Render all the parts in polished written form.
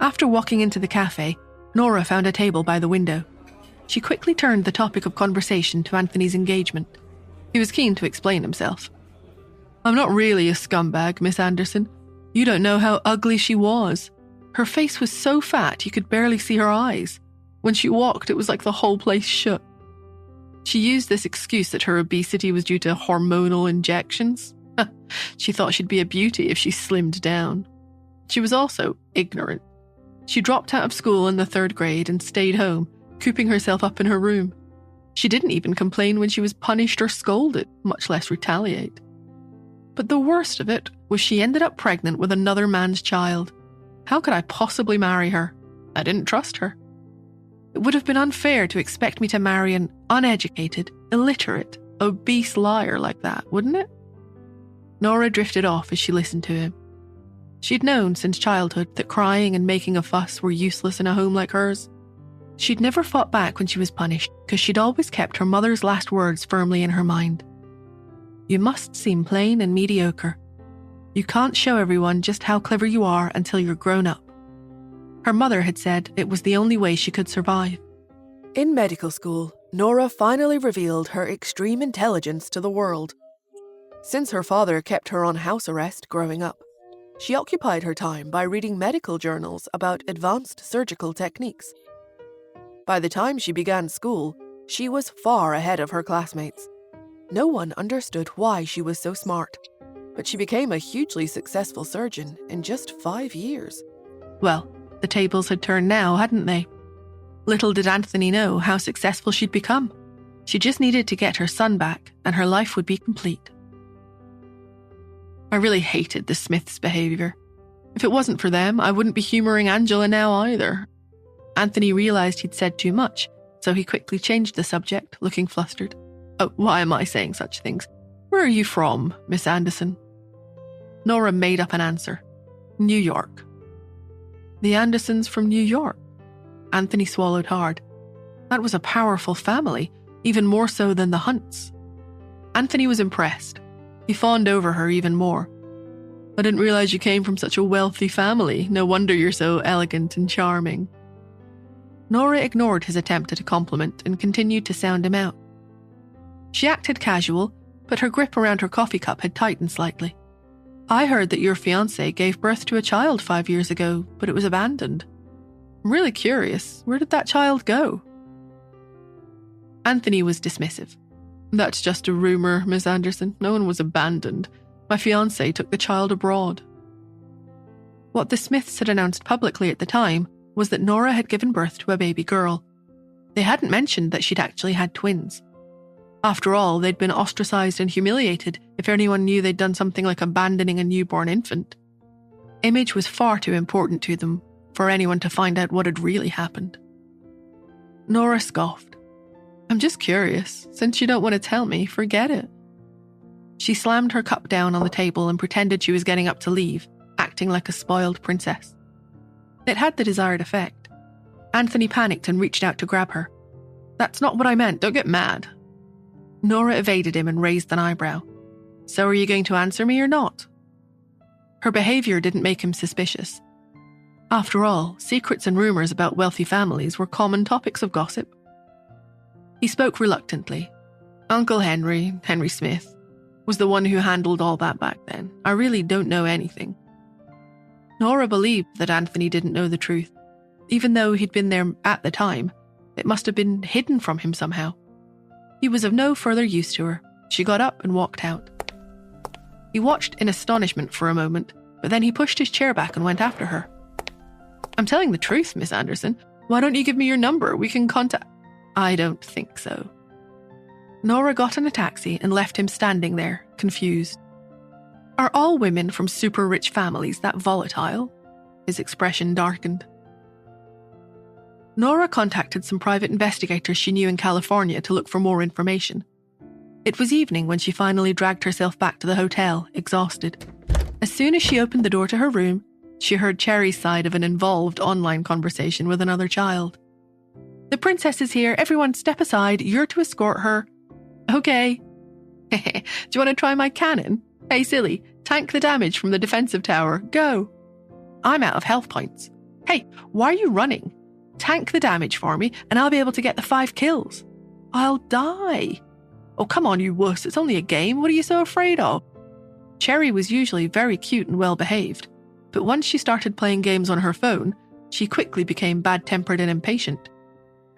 After walking into the cafe, Nora found a table by the window. She quickly turned the topic of conversation to Anthony's engagement. He was keen to explain himself. "I'm not really a scumbag, Miss Anderson. You don't know how ugly she was. Her face was so fat you could barely see her eyes. When she walked, it was like the whole place shook. She used this excuse that her obesity was due to hormonal injections. She thought she'd be a beauty if she slimmed down. She was also ignorant. She dropped out of school in the 3rd grade and stayed home, cooping herself up in her room. She didn't even complain when she was punished or scolded, much less retaliate. But the worst of it was she ended up pregnant with another man's child. How could I possibly marry her? I didn't trust her. It would have been unfair to expect me to marry an uneducated, illiterate, obese liar like that, wouldn't it?" Nora drifted off as she listened to him. She'd known since childhood that crying and making a fuss were useless in a home like hers. She'd never fought back when she was punished because she'd always kept her mother's last words firmly in her mind. "You must seem plain and mediocre. You can't show everyone just how clever you are until you're grown up." Her mother had said it was the only way she could survive. In medical school, Nora finally revealed her extreme intelligence to the world. Since her father kept her on house arrest growing up, she occupied her time by reading medical journals about advanced surgical techniques. By the time she began school, she was far ahead of her classmates. No one understood why she was so smart, but she became a hugely successful surgeon in just 5 years. Well, the tables had turned now, hadn't they? Little did Anthony know how successful she'd become. She just needed to get her son back, and her life would be complete. I really hated the Smiths' behaviour. If it wasn't for them, I wouldn't be humouring Angela now either. Anthony realised he'd said too much, so he quickly changed the subject, looking flustered. "Oh, why am I saying such things? Where are you from, Miss Anderson?" Nora made up an answer. "New York." The Andersons from New York? Anthony swallowed hard. That was a powerful family, even more so than the Hunts. Anthony was impressed. He fawned over her even more. "I didn't realize you came from such a wealthy family. No wonder you're so elegant and charming." Nora ignored his attempt at a compliment and continued to sound him out. She acted casual, but her grip around her coffee cup had tightened slightly. "I heard that your fiancé gave birth to a child 5 years ago, but it was abandoned. I'm really curious, where did that child go?" Anthony was dismissive. "That's just a rumour, Miss Anderson. No one was abandoned. My fiancé took the child abroad." What the Smiths had announced publicly at the time was that Nora had given birth to a baby girl. They hadn't mentioned that she'd actually had twins. After all, they'd been ostracised and humiliated if anyone knew they'd done something like abandoning a newborn infant. Image was far too important to them for anyone to find out what had really happened. Nora scoffed. "I'm just curious. Since you don't want to tell me, forget it." She slammed her cup down on the table and pretended she was getting up to leave, acting like a spoiled princess. It had the desired effect. Anthony panicked and reached out to grab her. "That's not what I meant. Don't get mad." Nora evaded him and raised an eyebrow. "So are you going to answer me or not?" Her behaviour didn't make him suspicious. After all, secrets and rumours about wealthy families were common topics of gossip. He spoke reluctantly. "Uncle Henry Smith, was the one who handled all that back then. I really don't know anything." Nora believed that Anthony didn't know the truth. Even though he'd been there at the time, it must have been hidden from him somehow. He was of no further use to her. She got up and walked out. He watched in astonishment for a moment, but then he pushed his chair back and went after her. "I'm telling the truth, Miss Anderson. Why don't you give me your number? We can contact—" "I don't think so." Nora got in a taxi and left him standing there, confused. Are all women from super rich families that volatile? His expression darkened. Nora contacted some private investigators she knew in California to look for more information. It was evening when she finally dragged herself back to the hotel, exhausted. As soon as she opened the door to her room, she heard Cherry's side of an involved online conversation with another child. "The princess is here. Everyone step aside. You're to escort her." "Okay." "Do you want to try my cannon? Hey, silly, tank the damage from the defensive tower. Go." "I'm out of health points." Hey, why are you running? Tank the damage for me, and I'll be able to get the 5 kills. I'll die. Oh, come on, you wuss. It's only a game. What are you so afraid of? Cherry was usually very cute and well-behaved, but once she started playing games on her phone, she quickly became bad-tempered and impatient.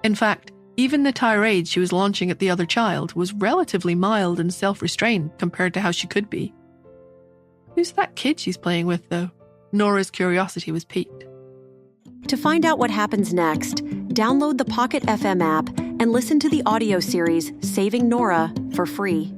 In fact, even the tirade she was launching at the other child was relatively mild and self-restrained compared to how she could be. Who's that kid she's playing with, though? Nora's curiosity was piqued. To find out what happens next, download the Pocket FM app and listen to the audio series Saving Nora for free.